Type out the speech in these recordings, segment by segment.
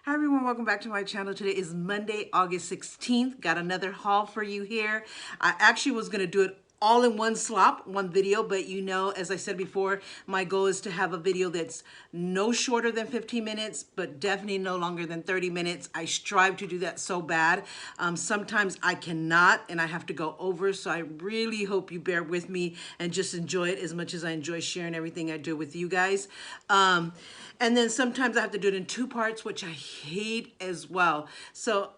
Hi everyone, welcome back to my channel. Today is Monday, August 16th. Got another haul for you here. I actually was gonna do it all in one slop, one video, but you know, as I said before, my goal is to have a video that's no shorter than 15 minutes, but definitely no longer than 30 minutes. I strive to do that so bad. Sometimes I cannot and I have to go over, so I really hope you bear with me and just enjoy it as much as I enjoy sharing everything I do with you guys. And then sometimes I have to do it in two parts, which I hate as well. So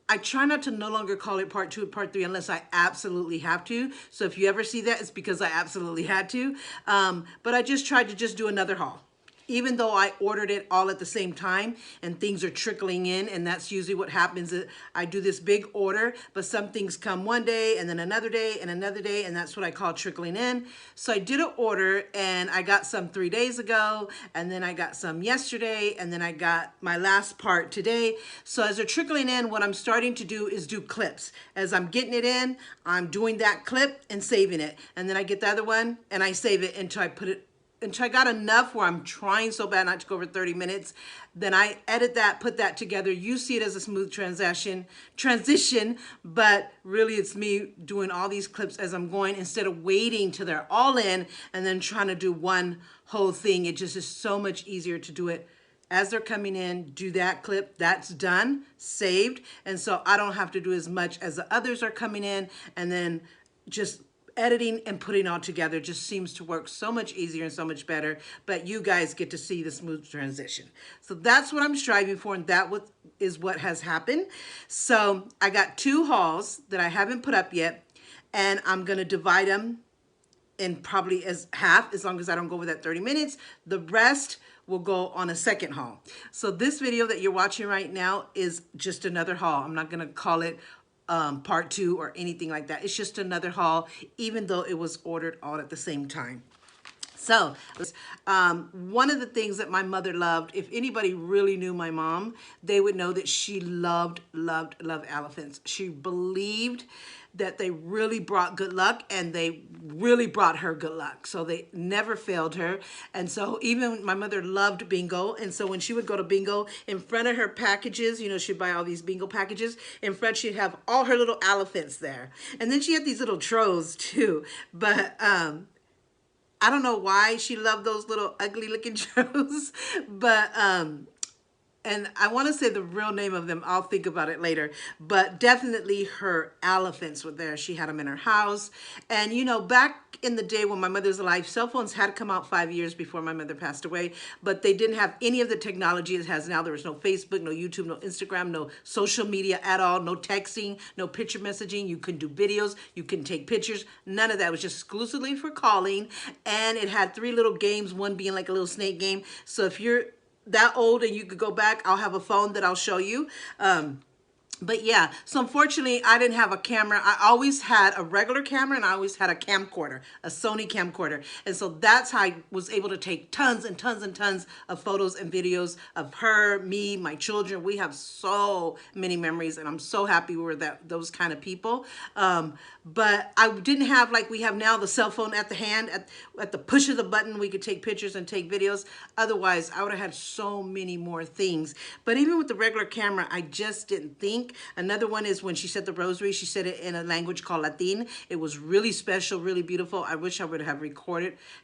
I try not to no longer call it part two and part three unless I absolutely have to. So if you ever see that, it's because I absolutely had to. But I just tried to just do another haul. Even though I ordered it all at the same time and things are trickling in, and that's usually what happens. I do this big order, but some things come one day and then another day and another day, and that's what I call trickling in. So I did an order and I got some 3 days ago, and then I got some yesterday, and then I got my last part today. So as they're trickling in, what I'm starting to do is do clips. As I'm getting it in, I'm doing that clip and saving it. And then I get the other one and I save it until I put it until I got enough where I'm trying so bad not to go over 30 minutes. Then I edit that, put that together. You see it as a smooth transition, but really it's me doing all these clips as I'm going instead of waiting till they're all in and then trying to do one whole thing. It just is so much easier to do it as they're coming in, do that clip, that's done, saved. And so I don't have to do as much as the others are coming in, and then just editing and putting all together just seems to work so much easier and so much better, but you guys get to see the smooth transition. So that's what I'm striving for, and that is what has happened. So I got two hauls that I haven't put up yet, and I'm gonna divide them in probably as half, as long as I don't go over that 30 minutes. The rest will go on a second haul. So this video that you're watching right now is just another haul. I'm not gonna call it part two or anything like that. It's just another haul, even though it was ordered all at the same time. So one of the things that my mother loved, if anybody really knew my mom, they would know that she loved elephants. She believed that they really brought good luck, and they really brought her good luck. So they never failed her. And so even my mother loved bingo. And so when she would go to bingo, in front of her packages, you know, she'd buy all these bingo packages. In front, she'd have all her little elephants there. And then she had these little trolls too. But I don't know why she loved those little ugly looking trolls, but and I want to say the real name of them. I'll think about it later. But definitely her elephants were there. She had them in her house. And, you know, back in the day when my mother's alive, cell phones had come out 5 years before my mother passed away. But they didn't have any of the technology it has now. There was no Facebook, no YouTube, no Instagram, no social media at all, no texting, no picture messaging. You couldn't do videos. You couldn't take pictures. None of that. It was just exclusively for calling. And it had 3 little games, one being like a little snake game. So if you're that old and you could go back, I'll have a phone that I'll show you. But yeah, so unfortunately, I didn't have a camera. I always had a regular camera, and I always had a camcorder, a Sony camcorder. And so that's how I was able to take tons and tons and tons of photos and videos of her, me, my children. We have so many memories, and I'm so happy we were those kind of people. But I didn't have, like we have now, the cell phone at the hand, at the push of the button, we could take pictures and take videos. Otherwise, I would have had so many more things. But even with the regular camera, I just didn't think. Another one is when she said the rosary, she said it in a language called Latin. It was really special, really beautiful. I wish I would have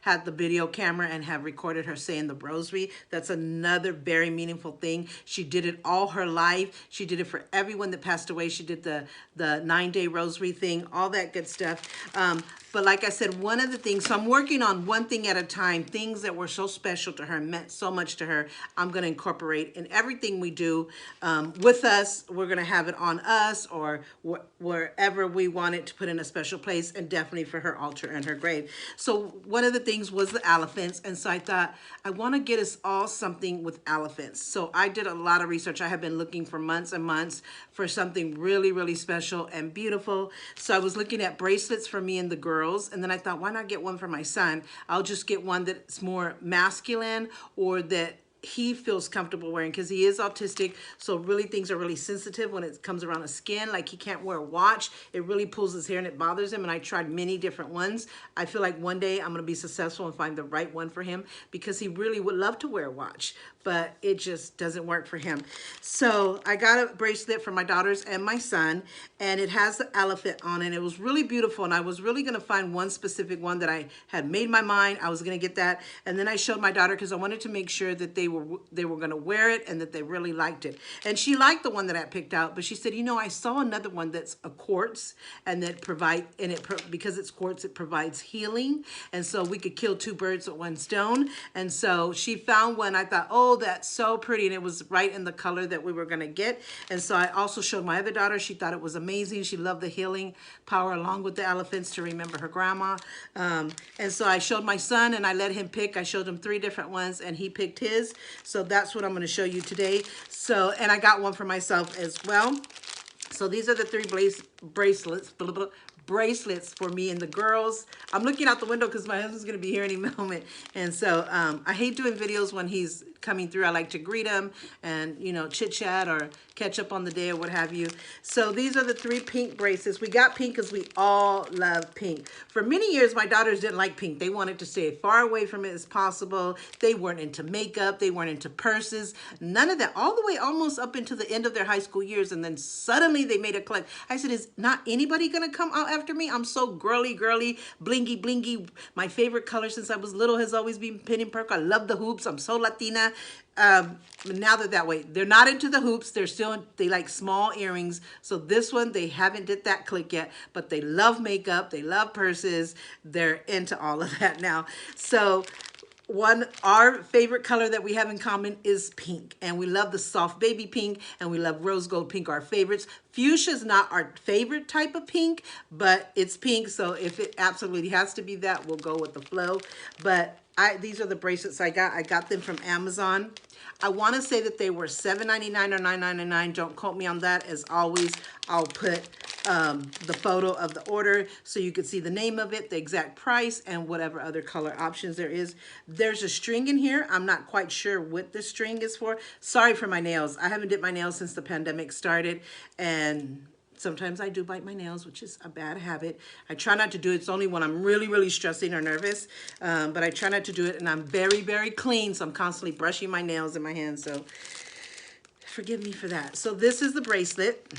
had the video camera and have recorded her saying the rosary. That's another very meaningful thing. She did it all her life. She did it for everyone that passed away. She did the 9-day rosary thing, all that good stuff. But like I said, one of the things, so I'm working on one thing at a time, things that were so special to her, meant so much to her, I'm going to incorporate in everything we do with us. We're going to have it on us, or wherever we want it to put in a special place, and definitely for her altar and her grave. So one of the things was the elephants, and so I thought, I want to get us all something with elephants. So I did a lot of research. I have been looking for months and months for something really, really special and beautiful. So I was looking at bracelets for me and the girls, and then I thought, why not get one for my son? I'll just get one that's more masculine, or that he feels comfortable wearing, because he is autistic. So really things are really sensitive when it comes around his skin. Like he can't wear a watch. It really pulls his hair and it bothers him. And I tried many different ones. I feel like one day I'm going to be successful and find the right one for him, because he really would love to wear a watch, but it just doesn't work for him. So I got a bracelet for my daughters and my son, and it has the elephant on it. It was really beautiful, and I was really going to find one specific one that I had made my mind. I was going to get that, and then I showed my daughter because I wanted to make sure that they were going to wear it and that they really liked it. And she liked the one that I picked out, but she said, you know, I saw another one that's a quartz, and that because it's quartz, it provides healing, and so we could kill two birds with one stone. And so she found one. I thought, oh, that's so pretty, and it was right in the color that we were going to get. And so I also showed my other daughter. She thought it was amazing. She loved the healing power along with the elephants to remember her grandma. And so I showed my son, and I let him pick. I showed him 3 different ones, and he picked his. So that's what I'm going to show you today. So, and I got one for myself as well. So these are the 3 bracelets for me and the girls. I'm looking out the window because my husband's going to be here any moment. And so I hate doing videos when he's coming through. I like to greet him and, you know, chit chat or catch up on the day or what have you. So these are the 3 pink bracelets. We got pink because we all love pink. For many years, my daughters didn't like pink. They wanted to stay far away from it as possible. They weren't into makeup. They weren't into purses. None of that. All the way almost up into the end of their high school years. And then suddenly they made a collect. I said, is not anybody going to come out after me? I'm so girly, blingy, blingy. My favorite color since I was little has always been pink and purple. I love the hoops. I'm so Latina. Now they're that way. They're not into the hoops. They like small earrings. So this one, they haven't did that click yet, but they love makeup. They love purses. They're into all of that now. So our favorite color that we have in common is pink, and we love the soft baby pink, and we love rose gold pink, our favorites. Fuchsia is not our favorite type of pink, but it's pink, so if it absolutely has to be that, we'll go with the flow. But these are the bracelets I got. I got them from Amazon. I want to say that they were $7.99 or $9.99. Don't quote me on that. As always, I'll put the photo of the order so you can see the name of it, the exact price, and whatever other color options there is. There's a string in here. I'm not quite sure what the string is for. Sorry for my nails. I haven't did my nails since the pandemic started, and sometimes I do bite my nails, which is a bad habit. I try not to do it. It's only when I'm really, really stressing or nervous, but I try not to do it, and I'm very, very clean, so I'm constantly brushing my nails in my hands, so forgive me for that. So this is the bracelet.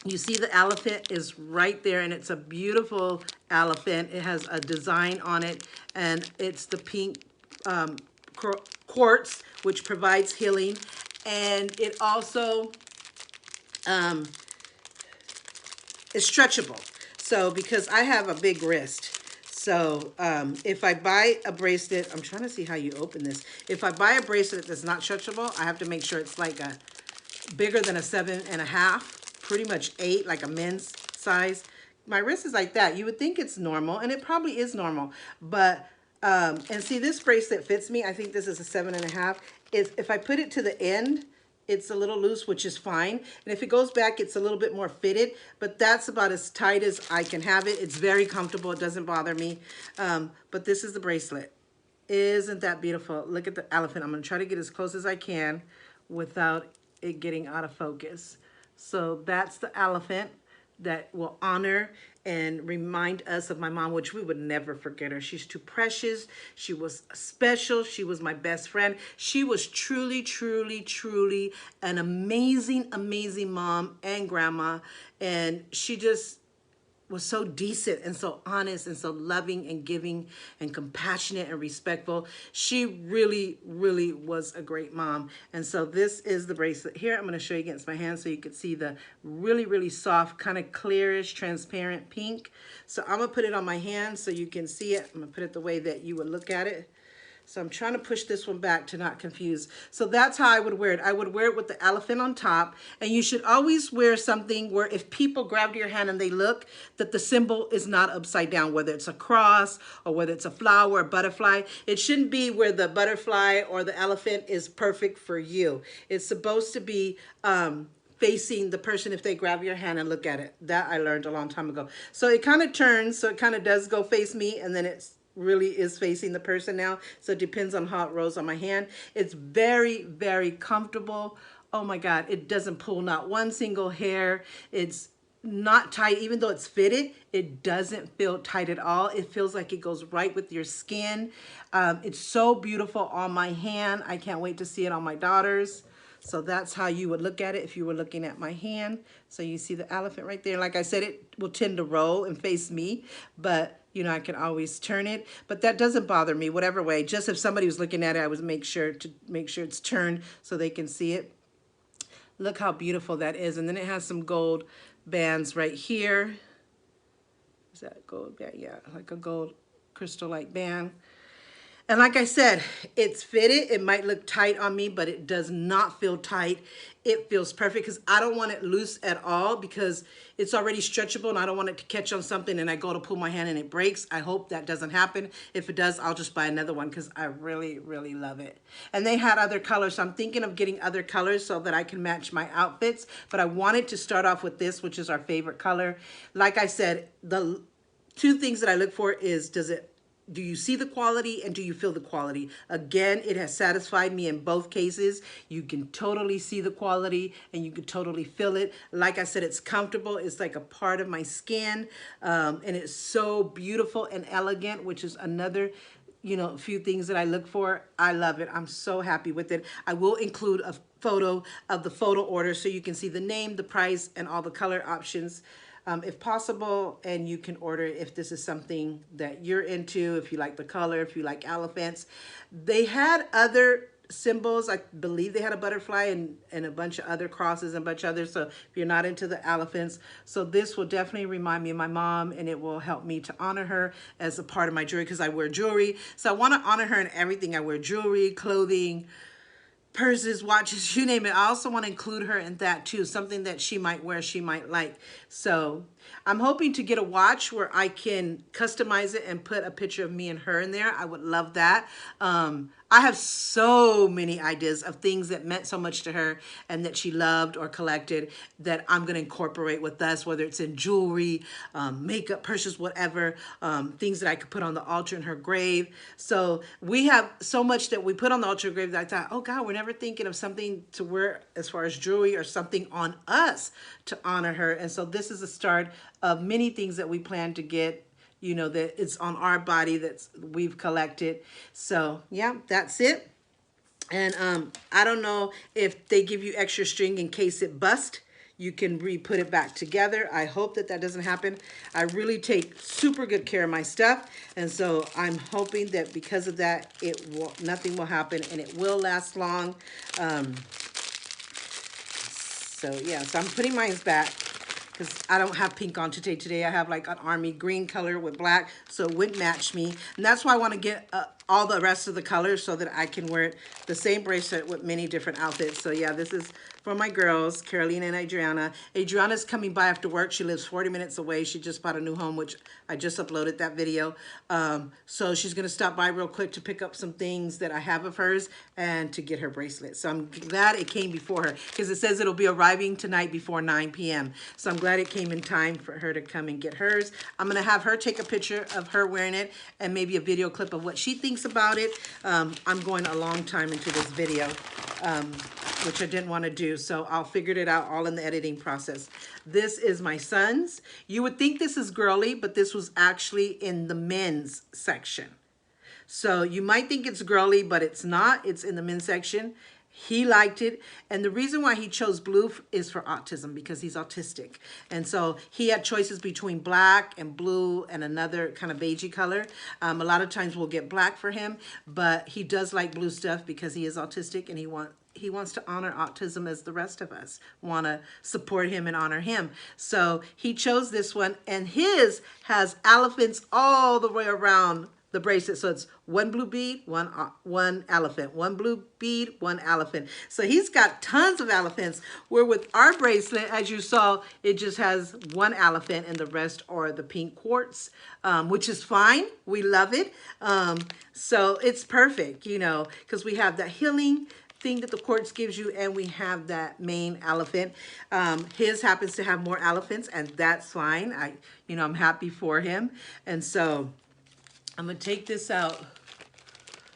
You see the elephant is right there, and it's a beautiful elephant. It has a design on it, and it's the pink quartz, which provides healing, and it also is stretchable. So because I have a big wrist, so if I buy a bracelet, I'm trying to see how you open this. If I buy a bracelet that's not stretchable, I have to make sure it's like a bigger than a 7.5, pretty much 8, like a men's size. My wrist is like that. You would think it's normal, and it probably is normal. But and see, this bracelet fits me. I think this is a 7.5. If I put it to the end, it's a little loose, which is fine. And if it goes back, it's a little bit more fitted, but that's about as tight as I can have it. It's very comfortable. It doesn't bother me. But this is the bracelet. Isn't that beautiful? Look at the elephant. I'm going to try to get as close as I can without it getting out of focus. So that's the elephant that will honor and remind us of my mom, which we would never forget her. She's too precious. She was special. She was my best friend. She was truly, truly, truly an amazing, amazing mom and grandma. And she just was so decent and so honest and so loving and giving and compassionate and respectful. She really, really was a great mom. And so this is the bracelet here. I'm going to show you against my hand so you can see the really, really soft, kind of clearish, transparent pink. So I'm going to put it on my hand so you can see it. I'm going to put it the way that you would look at it. So I'm trying to push this one back to not confuse. So that's how I would wear it. I would wear it with the elephant on top. And you should always wear something where if people grab your hand and they look, that the symbol is not upside down, whether it's a cross or whether it's a flower or butterfly. It shouldn't be where the butterfly or the elephant is perfect for you. It's supposed to be facing the person if they grab your hand and look at it. That I learned a long time ago. So it kind of turns, so it kind of does go face me, and then it's really is facing the person now. So it depends on how it rolls on my hand. It's very, very comfortable. Oh my God, it doesn't pull not one single hair. It's not tight, even though it's fitted, it doesn't feel tight at all. It feels like it goes right with your skin. It's so beautiful on my hand. I can't wait to see it on my daughters. So that's how you would look at it if you were looking at my hand. So you see the elephant right there. Like I said, it will tend to roll and face me, but you know, I can always turn it, but that doesn't bother me, whatever way. Just if somebody was looking at it, I would make sure it's turned so they can see it. Look how beautiful that is. And then it has some gold bands right here. Is that gold band? Yeah, like a gold crystal-like band. And like I said, it's fitted. It might look tight on me, but it does not feel tight. It feels perfect because I don't want it loose at all because it's already stretchable and I don't want it to catch on something and I go to pull my hand and it breaks. I hope that doesn't happen. If it does, I'll just buy another one because I really, really love it. And they had other colors, so I'm thinking of getting other colors so that I can match my outfits. But I wanted to start off with this, which is our favorite color. Like I said, the two things that I look for is do you see the quality and do you feel the quality? Again, it has satisfied me in both cases. You can totally see the quality and you can totally feel it. Like I said, it's comfortable. It's like a part of my skin. And it's so beautiful and elegant, which is another, you know, few things that I look for. I love it. I'm so happy with it. I will include a photo of the photo order so you can see the name, the price, and all the color options. If possible, and you can order if this is something that you're into, if you like the color, if you like elephants. They had other symbols. I believe they had a butterfly and a bunch of other crosses and a bunch of others. So if you're not into the elephants, so this will definitely remind me of my mom and it will help me to honor her as a part of my jewelry because I wear jewelry. So I want to honor her in everything. I wear jewelry, clothing, purses, watches, you name it. I also want to include her in that too, something that she might wear, she might like. So I'm hoping to get a watch where I can customize it and put a picture of me and her in there. I would love that. I have so many ideas of things that meant so much to her and that she loved or collected that I'm going to incorporate with us, whether it's in jewelry, makeup, purses, whatever, things that I could put on the altar in her grave. So we have so much that we put on the altar grave that I thought, oh God, we're never thinking of something to wear as far as jewelry or something on us to honor her. And so this is a start of many things that we plan to get, you know, that it's on our body that we've collected. So yeah, that's it. And I don't know if they give you extra string in case it busts. You can re-put it back together. I hope that that doesn't happen. I really take super good care of my stuff. And so I'm hoping that because of that, nothing will happen and it will last long. So yeah, so I'm putting mine back because I don't have pink on today. Today I have like an army green color with black, so it wouldn't match me. And that's why I want to get all the rest of the colors so that I can wear the same bracelet with many different outfits. So yeah, this is for my girls, Carolina and Adriana. Adriana's coming by after work. She lives 40 minutes away. She just bought a new home, which I just uploaded that video. So she's gonna stop by real quick to pick up some things that I have of hers and to get her bracelet. So I'm glad it came before her because it says it'll be arriving tonight before 9 p.m. So I'm glad it came in time for her to come and get hers. I'm gonna have her take a picture of her wearing it and maybe a video clip of what she thinks about it. I'm going a long time into this video, which I didn't want to do, so I'll figure it out all in the editing process. This is my son's. You would think this is girly, but this was actually in the men's section. So you might think it's girly, but it's not. It's in the men's section. He liked it. And the reason why he chose blue is for autism, because he's autistic. And so he had choices between black and blue and another kind of beigey color. A lot of times we'll get black for him, but he does like blue stuff because he is autistic and he wants to honor autism as the rest of us want to support him and honor him. So he chose this one, and his has elephants all the way around the bracelet. So it's one blue bead, one elephant, one blue bead, one elephant. So he's got tons of elephants, where with our bracelet, as you saw, it just has one elephant and the rest are the pink quartz, which is fine. We love it. So it's perfect, you know, because we have that healing thing that the quartz gives you, and we have that main elephant. His happens to have more elephants, and that's fine. I'm happy for him. And so I'm going to take this out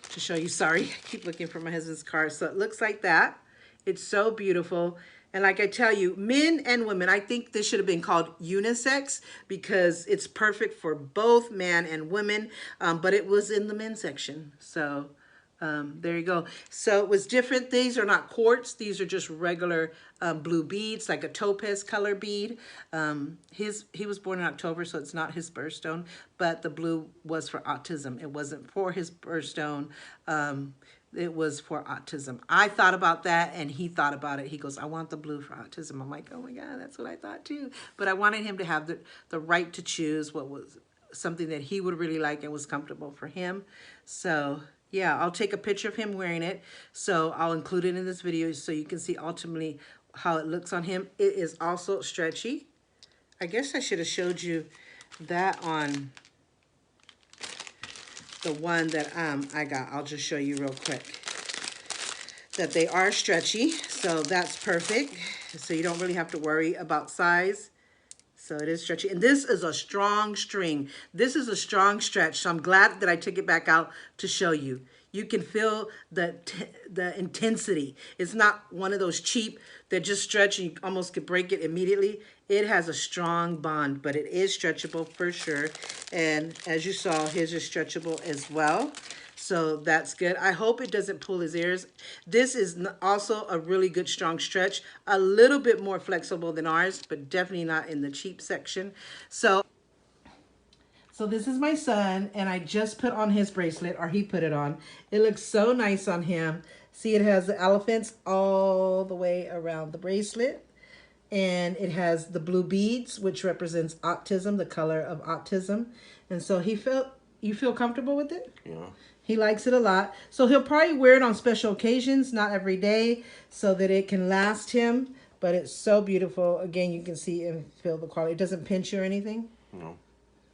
to show you. Sorry, I keep looking for my husband's card. So it looks like that. It's so beautiful. And like I tell you, men and women, I think this should have been called unisex because it's perfect for both man and women. But it was in the men's section. So there you go. So it was different. These are not quartz. These are just regular blue beads, like a topaz color bead. He was born in October, so it's not his birthstone, but the blue was for autism. It wasn't for his birthstone. It was for autism. I thought about that, and he thought about it. He goes, I want the blue for autism. I'm like, oh my God, that's what I thought too. But I wanted him to have the right to choose what was something that he would really like and was comfortable for him. So yeah, I'll take a picture of him wearing it. So I'll include it in this video so you can see ultimately how it looks on him. It is also stretchy. I guess I should have showed you that on the one that I got. I'll just show you real quick that they are stretchy. So that's perfect. So you don't really have to worry about size. So it is stretchy. And this is a strong string. This is a strong stretch. So I'm glad that I took it back out to show you. You can feel the intensity. It's not one of those cheap that just stretch and you almost could break it immediately. It has a strong bond, but it is stretchable for sure. And as you saw, his is stretchable as well. So that's good. I hope it doesn't pull his ears. This is also a really good strong stretch. A little bit more flexible than ours, but definitely not in the cheap section. So this is my son, and I just put on his bracelet, or he put it on. It looks so nice on him. See, it has the elephants all the way around the bracelet. And it has the blue beads, which represents autism, the color of autism. And so you feel comfortable with it? Yeah. He likes it a lot. So he'll probably wear it on special occasions, not every day, so that it can last him. But it's so beautiful. Again, you can see and feel the quality. It doesn't pinch you or anything. No.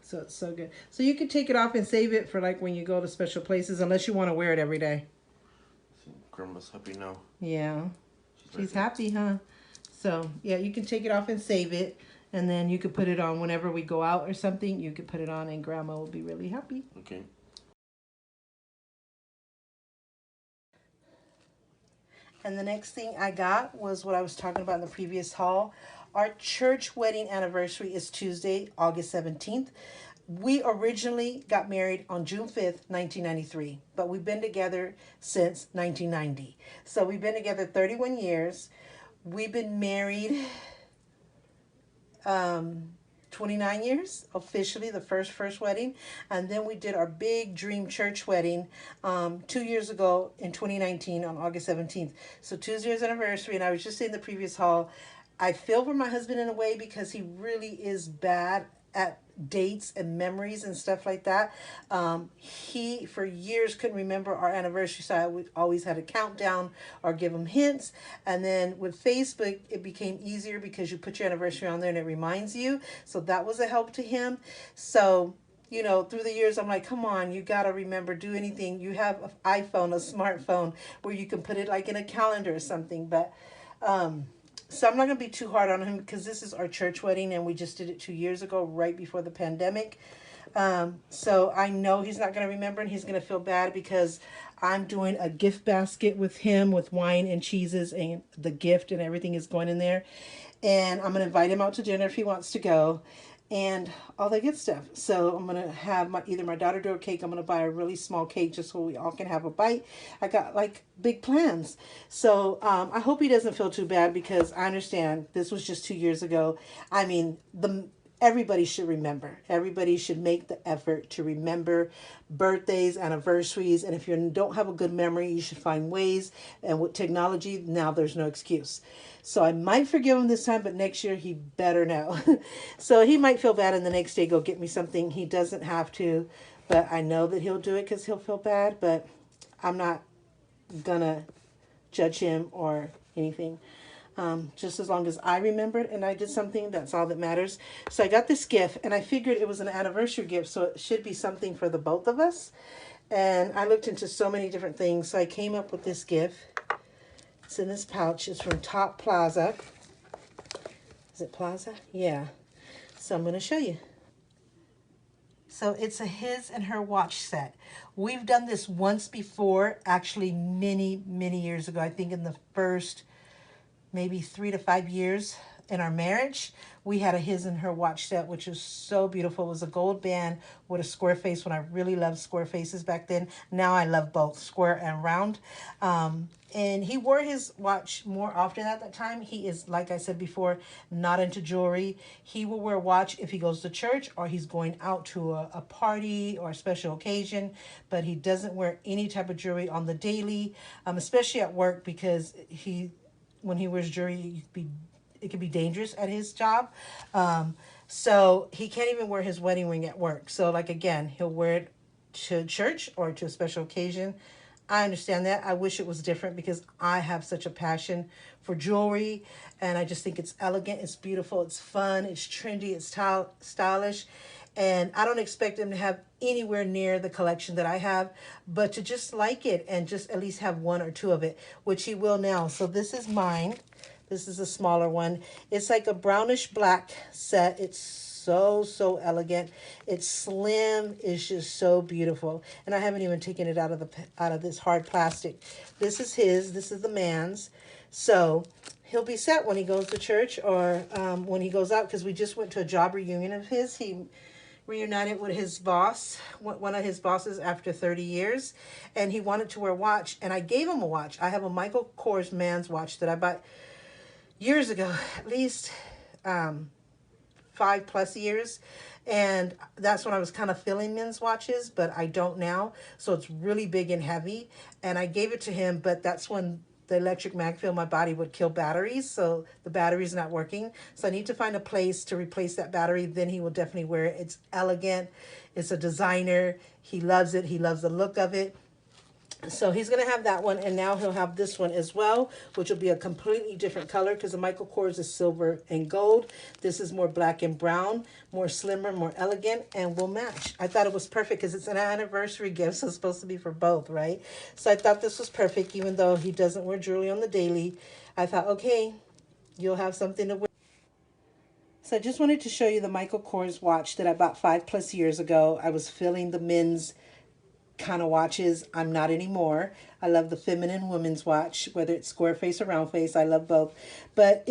So it's so good. So you can take it off and save it for like when you go to special places, unless you want to wear it every day. Grandma's happy now. Yeah. She's happy, huh? So yeah, you can take it off and save it. And then you could put it on whenever we go out or something. You could put it on and Grandma will be really happy. Okay. And the next thing I got was what I was talking about in the previous haul. Our church wedding anniversary is Tuesday, August 17th. We originally got married on June 5th, 1993, but we've been together since 1990. So we've been together 31 years. We've been married 29 years, officially, the first wedding. And then we did our big dream church wedding 2 years ago in 2019 on August 17th. So 2 years anniversary, and I was just saying in the previous haul, I feel for my husband in a way because he really is bad at dates and memories and stuff like that. He, for years, couldn't remember our anniversary, so I would always had a countdown or give him hints. And then with Facebook, it became easier because you put your anniversary on there and it reminds you. So that was a help to him. So, you know, through the years, I'm like, come on, you got to remember, do anything. You have an iPhone, a smartphone, where you can put it like in a calendar or something. But, so I'm not going to be too hard on him because this is our church wedding and we just did it 2 years ago, right before the pandemic. So I know he's not going to remember and he's going to feel bad because I'm doing a gift basket with him with wine and cheeses and the gift and everything is going in there. And I'm going to invite him out to dinner if he wants to go and all that good stuff. So I'm going to have either my daughter do a cake. I'm going to buy a really small cake just so we all can have a bite. I got like big plans. So I hope he doesn't feel too bad because I understand this was just 2 years ago. I mean, everybody should remember. Everybody should make the effort to remember birthdays, anniversaries, and if you don't have a good memory, you should find ways. And with technology, now there's no excuse. So I might forgive him this time, but next year he better know. So he might feel bad and the next day go get me something. He doesn't have to, but I know that he'll do it because he'll feel bad, but I'm not gonna judge him or anything. Just as long as I remembered and I did something, that's all that matters. So I got this gift and I figured it was an anniversary gift, so it should be something for the both of us. And I looked into so many different things, so I came up with this gift. It's in this pouch. It's from Top Plaza. Is it Plaza? Yeah. So I'm going to show you. So it's a his and her watch set. We've done this once before, actually many, many years ago. I think in the first maybe 3 to 5 years in our marriage, we had a his and her watch set, which was so beautiful. It was a gold band with a square face when I really loved square faces back then. Now I love both square and round. And he wore his watch more often at that time. He is, like I said before, not into jewelry. He will wear a watch if he goes to church or he's going out to a party or a special occasion, but he doesn't wear any type of jewelry on the daily, especially at work, because when he wears jewelry, it can be dangerous at his job. So he can't even wear his wedding ring at work. So like again, he'll wear it to church or to a special occasion. I understand that. I wish it was different because I have such a passion for jewelry and I just think it's elegant, it's beautiful, it's fun, it's trendy, it's stylish. And I don't expect him to have anywhere near the collection that I have, but to just like it and just at least have one or two of it, which he will now. So this is mine. This is a smaller one. It's like a brownish black set. It's so elegant. It's slim. It's just so beautiful. And I haven't even taken it out of this hard plastic. This is his. This is the man's. So he'll be set when he goes to church or when he goes out, because we just went to a job reunion of his. He reunited with his boss, one of his bosses, after 30 years, and he wanted to wear a watch, and I gave him a watch. I have a Michael Kors man's watch that I bought years ago, at least 5+ years, and that's when I was kind of feeling men's watches, but I don't now. So it's really big and heavy, and I gave it to him, but that's when the electric mag fill in my body would kill batteries, so the battery's not working. So I need to find a place to replace that battery. Then he will definitely wear it. It's elegant. It's a designer. He loves it. He loves the look of it. So he's going to have that one, and now he'll have this one as well, which will be a completely different color because the Michael Kors is silver and gold. This is more black and brown, more slimmer, more elegant, and will match. I thought it was perfect because it's an anniversary gift, so it's supposed to be for both, right? So I thought this was perfect, even though he doesn't wear jewelry on the daily. I thought, okay, you'll have something to wear. So I just wanted to show you the Michael Kors watch that I bought 5+ years ago. I was feeling the men's kind of watches. I'm not anymore. I love the feminine women's watch, whether it's square face or round face. I love both. But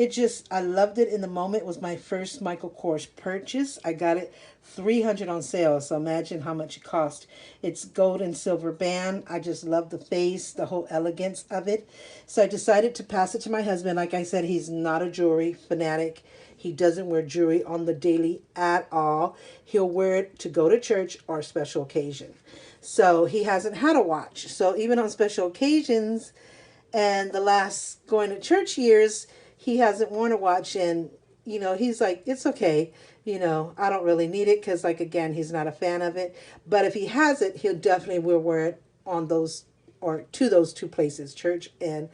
I loved it in the moment. It was my first Michael Kors purchase. I got it 300 on sale. So imagine how much it cost. It's gold and silver band. I just love the face, the whole elegance of it. So I decided to pass it to my husband. Like I said, he's not a jewelry fanatic. He doesn't wear jewelry on the daily at all. He'll wear it to go to church or a special occasion. So he hasn't had a watch. So even on special occasions and the last going to church years, he hasn't worn a watch. And, he's like, it's okay. I don't really need it because, like, again, he's not a fan of it. But if he has it, he'll definitely will wear it on those or to those two places, church and,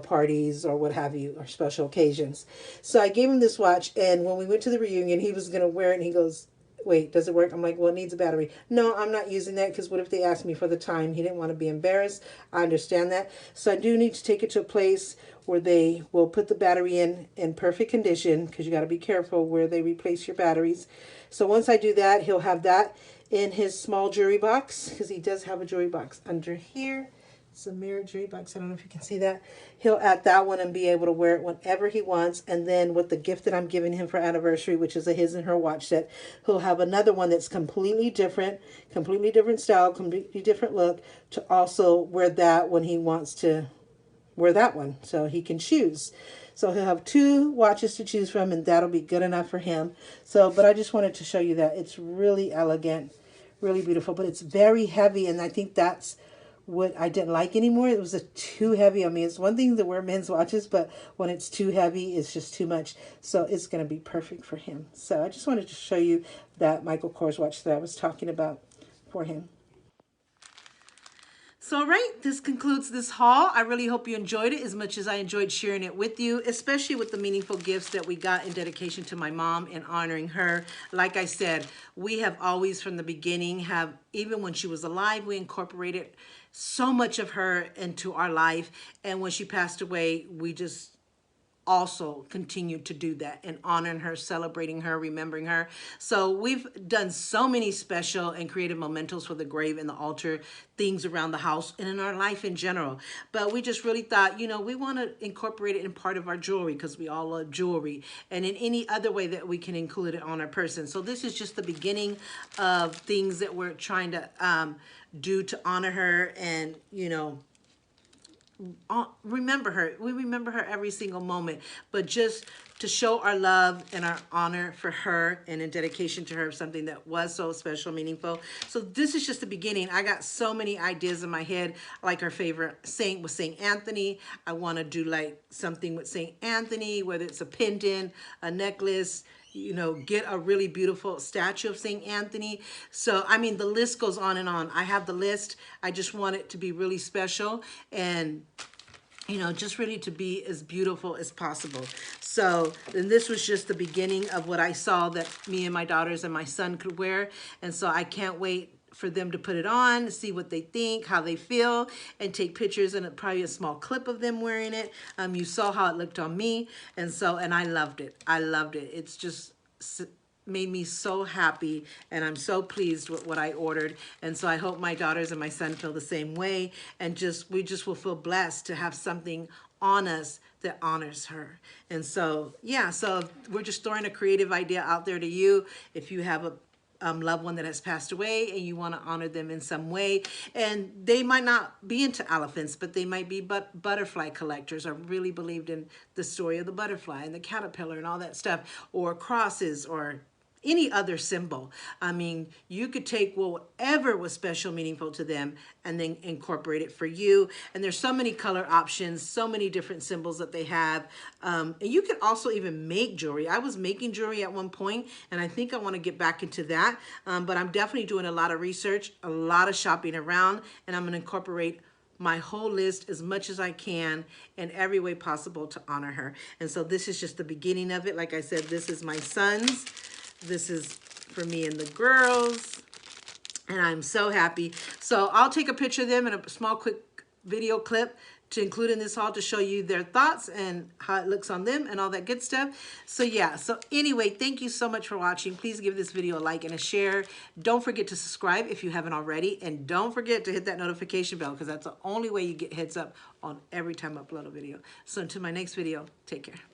parties or what have you, or special occasions. So I gave him this watch. And when we went to the reunion, he was going to wear it. And he goes, wait, does it work? I'm like, well, it needs a battery. No, I'm not using that because what if they ask me for the time? He didn't want to be embarrassed. I understand that. So I do need to take it to a place where they will put the battery in perfect condition, because you got to be careful where they replace your batteries. So once I do that, he'll have that in his small jewelry box, because he does have a jewelry box under here. It's a mirror jewelry box. I don't know if you can see that. He'll add that one and be able to wear it whenever he wants. And then with the gift that I'm giving him for anniversary, which is a his and her watch set, he'll have another one that's completely different style, completely different look, to also wear that when he wants to wear that one. So he can choose. So he'll have two watches to choose from, and that'll be good enough for him. But I just wanted to show you that. It's really elegant, really beautiful, but it's very heavy, and I think that's what I didn't like anymore. It was too heavy. I mean, it's one thing to wear men's watches, but when it's too heavy, it's just too much. So it's going to be perfect for him. So I just wanted to show you that Michael Kors watch that I was talking about for him. So, all right, this concludes this haul. I really hope you enjoyed it as much as I enjoyed sharing it with you, especially with the meaningful gifts that we got in dedication to my mom and honoring her. Like I said, we have always from the beginning even when she was alive, we incorporated so much of her into our life. And when she passed away, we just also continue to do that and honoring her, celebrating her, remembering her. So we've done so many special and creative mementos for the grave and the altar, things around the house and in our life in general. But we just really thought, you know, we want to incorporate it in part of our jewelry because we all love jewelry, and in any other way that we can include it on our person. So this is just the beginning of things that we're trying to do to honor her and, you know, remember her. We remember her every single moment, but just to show our love and our honor for her and in dedication to her, something that was so special, meaningful. So this is just the beginning. I got so many ideas in my head, like our favorite saint was Saint Anthony. I want to do like something with Saint Anthony, whether it's a pendant, a necklace, you know, get a really beautiful statue of St. Anthony. So, I mean, the list goes on and on. I have the list. I just want it to be really special and, you know, just really to be as beautiful as possible. So, and this was just the beginning of what I saw that me and my daughters and my son could wear. And so I can't wait for them to put it on, see what they think, how they feel, and take pictures and probably a small clip of them wearing it. You saw how it looked on me, and so, and I loved it. I loved it. It's just made me so happy, and I'm so pleased with what I ordered. And so I hope my daughters and my son feel the same way, and we just will feel blessed to have something on us that honors her. And so, yeah, so we're just throwing a creative idea out there to you. If you have a loved one that has passed away and you want to honor them in some way, and they might not be into elephants, but they might be butterfly collectors or really believed in the story of the butterfly and the caterpillar and all that stuff, or crosses or any other symbol. I mean, you could take whatever was special, meaningful to them, and then incorporate it for you. And there's so many color options, so many different symbols that they have. And you can also even make jewelry. I was making jewelry at one point, and I think I want to get back into that. But I'm definitely doing a lot of research, a lot of shopping around, and I'm going to incorporate my whole list as much as I can in every way possible to honor her. And so this is just the beginning of it. Like I said, this is my son's. This is for me and the girls, and I'm so happy. So I'll take a picture of them in a small, quick video clip to include in this haul to show you their thoughts and how it looks on them and all that good stuff. So yeah, so anyway, thank you so much for watching. Please give this video a like and a share. Don't forget to subscribe if you haven't already, and don't forget to hit that notification bell because that's the only way you get heads up on every time I upload a video. So until my next video, take care.